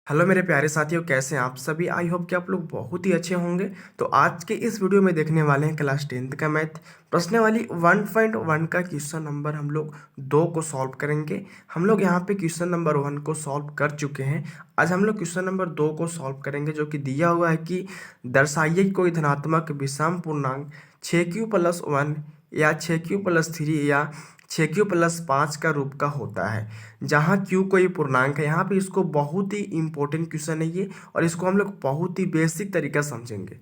Hello मेरे प्यारे साथियों, कैसे हैं आप सभी। आई होप कि आप लोग बहुत ही अच्छे होंगे। तो आज के इस वीडियो में देखने वाले हैं क्लास 10th का मैथ प्रश्नावली 1.1 का क्वेश्चन नंबर हम लोग 2 को सॉल्व करेंगे। हम लोग यहाँ पे क्वेश्चन नंबर 1 को सॉल्व कर चुके हैं। आज हम लोग क्वेश्चन नंबर 2 को सॉल्व करेंगे, जो कि दिया हुआ है कि दर्शाइए कि कोई धनात्मक विषम पूर्णांक 6q+1 या 6q+3 या 6q+5 का रूप का होता है, जहाँ q कोई पूर्णांक है। यहाँ पे इसको बहुत ही इंपॉर्टेंट क्वेश्चन है ये, और इसको हम लोग बहुत ही बेसिक तरीका समझेंगे।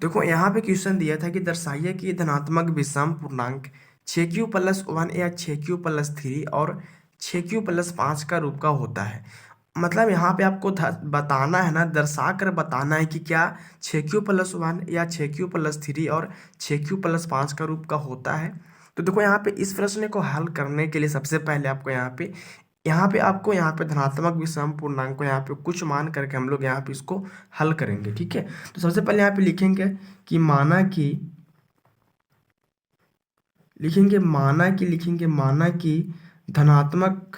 देखो यहाँ पे क्वेश्चन दिया था कि दर्शाइए कि धनात्मक विषम पूर्णांक 6q+1 या 6q+3 और 6q+5 का रूप का होता है। मतलब यहाँ पे आपको बताना है ना, दर्शा कर बताना है कि क्या 6q+1 या 6q+3 और 6q+5 का रूप का होता है। तो देखो यहाँ पे इस प्रश्न को हल करने के लिए सबसे पहले आपको यहाँ पे धनात्मक विषम पूर्णांक को यहाँ पे कुछ मान करके हम लोग यहाँ पे इसको हल करेंगे। ठीक है, तो सबसे पहले यहाँ पे लिखेंगे कि माना कि धनात्मक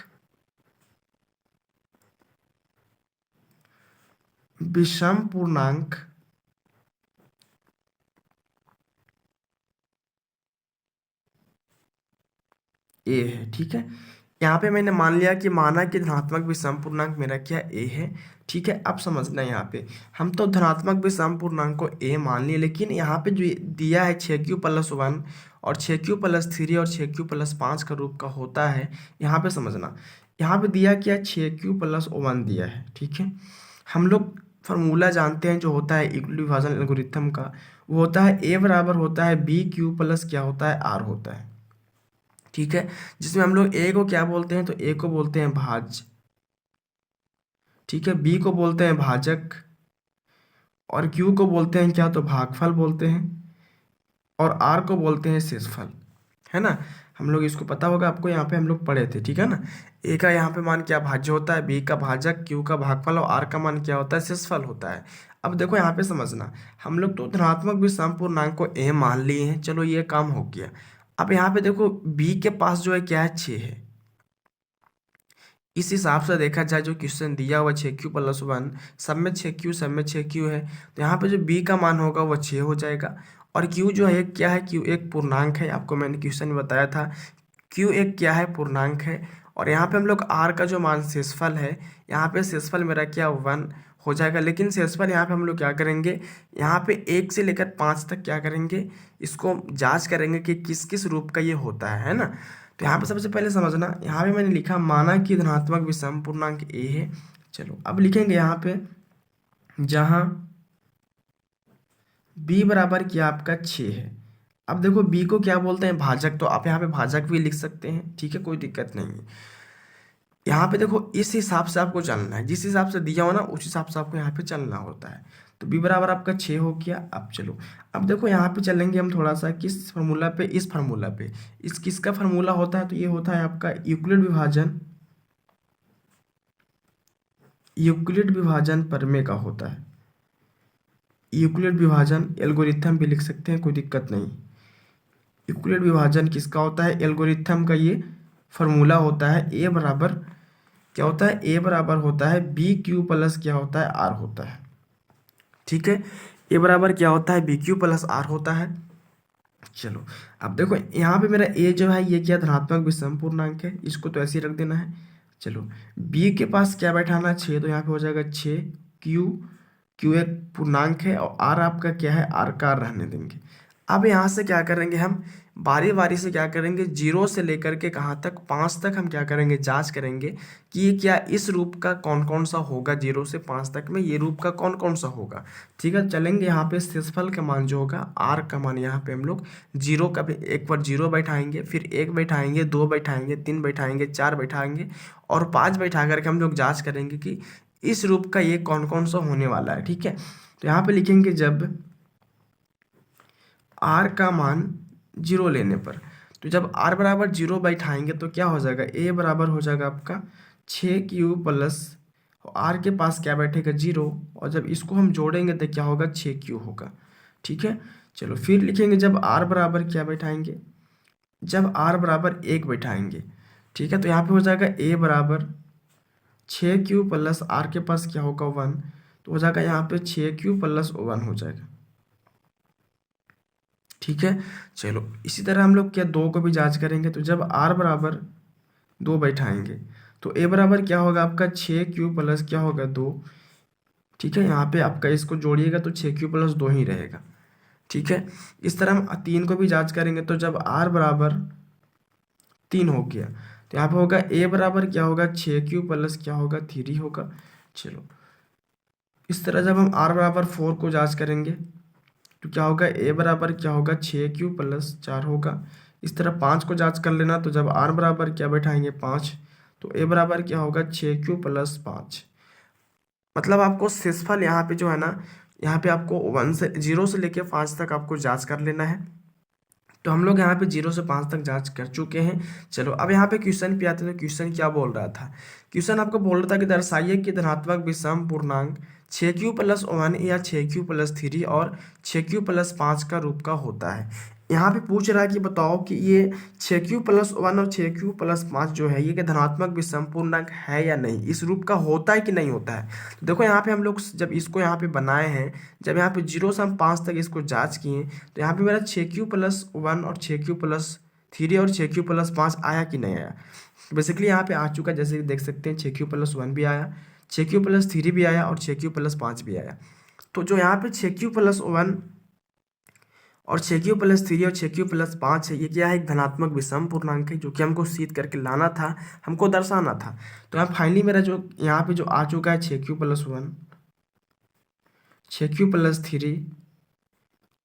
विषम पूर्णांक ए है। ठीक है, यहाँ पे मैंने मान लिया कि माना कि धनात्मक विषम पूर्णांक मेरा क्या ए है। ठीक है, अब समझना यहाँ पे हम तो धनात्मक विषम पूर्णांक को ए मान लिए, लेकिन यहाँ पे जो दिया है 6q+1 और 6q+3 और 6q+5 का रूप का होता है। यहाँ पे समझना, यहाँ पे दिया क्या 6q+1 दिया है। ठीक है, हम लोग फार्मूला जानते हैं जो होता है इक्वल विभाजन एल्गोरिथम का, वो होता है ए बराबर होता है बी क्यू प्लस क्या होता है आर होता है। ठीक है, जिसमें हम लोग ए को क्या बोलते हैं, तो ए को बोलते हैं भाज्य। ठीक है, बी को बोलते हैं भाजक, और क्यू को बोलते हैं क्या, तो भागफल बोलते हैं, और आर को बोलते हैं शेषफल। है ना, हम लोग इसको पता होगा आपको, यहाँ पे हम लोग पढ़े थे। ठीक है ना, ए का यहाँ पे मान क्या भाज्य होता है, बी का भाजक, क्यू का भागफल, और आर का मान क्या होता है, शेषफल होता है। अब देखो यहाँ पे समझना, हम लोग तो धनात्मक विषम पूर्णांक को ए मान लिए हैं, चलो ये काम हो गया। अब यहाँ पे देखो बी के पास जो है क्या है, 6 है। इस हिसाब से देखा जाए, जो क्वेश्चन दिया हुआ 6q+1, सब में 6q है, तो यहाँ पे जो b का मान होगा वो 6 हो जाएगा। और q जो है क्या है, q एक पूर्णांक है, आपको मैंने क्वेश्चन में बताया था q एक क्या है, पूर्णांक है। और यहाँ पे हम लोग r का जो मान शेषफल है, यहाँ पे शेषफल मेरा क्या 1 हो जाएगा। लेकिन शेषफल यहाँ पे हम लोग क्या करेंगे, यहाँ पे 1 से लेकर 5 तक क्या करेंगे, इसको जांच करेंगे कि किस किस रूप का ये होता है ना। तो यहाँ पे सबसे पहले समझना, यहाँ पे मैंने लिखा माना कि धनात्मक विषम पूर्णांक ए है। चलो अब लिखेंगे यहाँ पे, जहाँ b बराबर क्या आपका 6 है। अब देखो b को क्या बोलते हैं, भाजक, तो आप यहाँ पे भाजक भी लिख सकते हैं। ठीक है, कोई दिक्कत नहीं है। यहाँ पे देखो इस हिसाब से आपको चलना है, जिस हिसाब से दिया हो ना उस हिसाब से आपको यहाँ पे चलना होता है। तो b बराबर आपका 6 हो गया। अब चलो, अब देखो यहाँ पे चलेंगे हम थोड़ा सा किस फार्मूला पे, इस फार्मूला पे। इस किसका फार्मूला होता है, तो ये होता है आपका यूक्लिड विभाजन प्रमेय का होता है। यूक्लिड विभाजन एल्गोरिथम भी लिख सकते हैं, कोई दिक्कत नहीं। यूक्लिड विभाजन किसका होता है, एल्गोरिथम का ये फार्मूला होता है। ए बराबर क्या होता है, ए बराबर होता है बी क्यू प्लस क्या होता है, आर होता है। ठीक है, ए बराबर क्या होता है, बी क्यू प्लस आर होता है। चलो अब देखो यहाँ पे मेरा ए जो है ये क्या धनात्मक विषम पूर्णांक है, इसको तो ऐसे ही रख देना है। चलो बी के पास क्या बैठाना, 6, तो यहाँ पे हो जाएगा 6। क्यू क्यू एक पूर्णांक है, और आर आपका क्या है, आर का आर रहने देंगे। अब यहाँ से क्या करेंगे हम, बारी बारी से क्या करेंगे, 0 से लेकर के कहाँ तक, 5 तक हम क्या करेंगे, जांच करेंगे कि ये क्या इस रूप का कौन कौन सा होगा। 0 से 5 तक में ये रूप का कौन कौन सा होगा। ठीक है, चलेंगे यहाँ पे शेषफल का मान जो होगा, आर का मान यहाँ पे हम लोग 0 का भी एक बार 0 बैठाएंगे, फिर 1 बैठाएंगे, 2 बैठाएंगे, 3 बैठाएंगे, 4 बैठाएंगे, और 5 बैठा करके हम लोग जांच करेंगे कि इस रूप का ये कौन कौन सा होने वाला है। ठीक है, तो यहाँ पे लिखेंगे जब आर का मान 0 लेने पर, तो जब आर बराबर 0 बैठाएंगे तो क्या हो जाएगा, ए बराबर हो जाएगा आपका 6q प्लस आर के पास क्या बैठेगा 0, और जब इसको हम जोड़ेंगे तो क्या होगा, 6q होगा। ठीक है, चलो फिर लिखेंगे जब आर बराबर क्या बैठाएंगे, जब आर बराबर 1 बैठाएंगे। ठीक है, तो यहाँ पे हो जाएगा ए बराबर 6 क्यू प्लस आर के पास क्या होगा 1, तो हो जाएगा यहाँ पे 6 क्यू प्लस 1 हो जाएगा। ठीक है, चलो इसी तरह हम लोग क्या 2 को भी जांच करेंगे। तो जब आर बराबर 2 बैठाएंगे तो ए बराबर क्या होगा आपका 6 क्यू प्लस क्या होगा 2। ठीक है, यहाँ पे आपका इसको जोड़िएगा तो 6 क्यू प्लस 2 ही रहेगा। ठीक है, इस तरह हम 3 को भी जांच करेंगे। तो जब आर बराबर 3 हो गया तो यहाँ पे होगा ए बराबर क्या होगा 6 क्यू प्लस क्या होगा 3 होगा। चलो इस तरह जब हम आर बराबर 4 को जांच करेंगे तो क्या होगा ए बराबर क्या होगा 6 क्यू प्लस 4 होगा। इस तरह 5 को जांच कर लेना। तो जब आर बराबर क्या बैठाएंगे 5, तो ए बराबर क्या होगा 6 क्यू प्लस 5। मतलब आपको शेषफल यहाँ पे जो है ना, यहाँ पे आपको 0 से लेके 5 तक आपको जांच कर लेना है। तो हम लोग यहाँ पे 0 से 5 तक जांच कर चुके हैं। चलो अब यहाँ पे क्वेश्चन पे आते हैं। तो क्वेश्चन क्या बोल रहा था? क्वेश्चन आपको बोल रहा था कि दर्शाइए कि धनात्मक विषम पूर्णांक 6 क्यू प्लस 1 या 6 क्यू प्लस 3 और 6 क्यू प्लस 5 का रूप का होता है। यहाँ पे पूछ रहा है कि बताओ कि ये 6 क्यू प्लस 1 और 6 क्यू प्लस 5 जो है ये कि धनात्मक विषम पूर्णांक है या नहीं, इस रूप का होता है कि नहीं होता है। तो देखो यहाँ पे हम लोग जब इसको यहाँ पे बनाए हैं, जब यहाँ पे 0 से हम 5 तक इसको जांच किए, तो यहाँ पे मेरा 6 क्यू प्लस 1 और 6 क्यू प्लस 3 और 6 क्यू प्लस 5 आया कि नहीं आया। बेसिकली यहाँ पे आ चुका है, जैसे कि देख सकते हैं 6 क्यू प्लस 1 भी आया, 6 क्यू प्लस 3 भी आया और 6 क्यू प्लस 5 भी आया। तो जो यहाँ पे 6 क्यू प्लस 1 और 6 क्यू प्लस 3 और 6 क्यू प्लस 5 है, ये क्या है? एक धनात्मक विषम पूर्णांक है जो कि हमको सिद्ध करके लाना था, हमको दर्शाना था। तो यहाँ फाइनली मेरा जो यहाँ पे जो आ चुका है 6 क्यू प्लस 1, 6 क्यू प्लस 3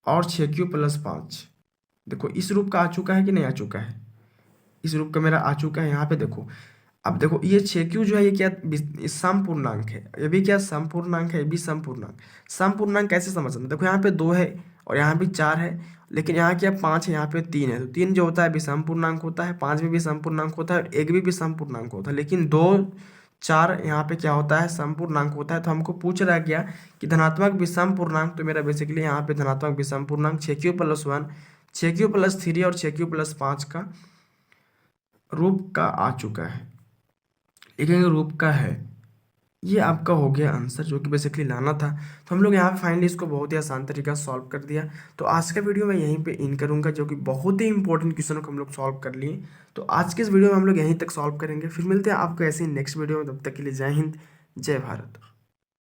और 6 क्यू प्लस 5। देखो इस रूप का आ चुका है कि नहीं आ चुका है? इस रूप का मेरा आ चुका है। यहाँ पे देखो, अब देखो ये 6 क्यू जो है ये क्या सम पूर्णांक है, ये भी क्या सम पूर्णांक है, ये भी सम पूर्णांक। सम पूर्णांक कैसे समझना? देखो यहाँ पे 2 है और यहाँ भी 4 है, लेकिन यहाँ क्या 5 है, यहाँ पे 3 है। तो 3 जो होता है विषम पूर्णांक होता है, 5 भी विषम पूर्णांक होता है, 1 भी विषम पूर्णांक होता है, लेकिन 2 4 यहाँ पे क्या होता है? सम पूर्णांक होता है। तो हमको पूछ रहा है क्या कि धनात्मक विषम पूर्णांक। तो मेरा बेसिकली यहाँ पे धनात्मक विषम पूर्णांक 6 क्यू प्लस 1, 6 क्यू प्लस 3 और 6 क्यू प्लस 5 का रूप का आ चुका है। लिखेंगे रूप का है। ये आपका हो गया आंसर जो कि बेसिकली लाना था। तो हम लोग यहाँ पे फाइनली इसको बहुत ही आसान तरीका से सॉल्व कर दिया। तो आज का वीडियो मैं यहीं पे इन करूँगा, जो कि बहुत ही इंपॉर्टेंट क्वेश्चन को हम लोग सॉल्व कर लिए। तो आज के इस वीडियो में हम लोग यहीं तक सॉल्व करेंगे, फिर मिलते हैं आपको ऐसे ही नेक्स्ट वीडियो में। तब तक के लिए जय हिंद, जय भारत।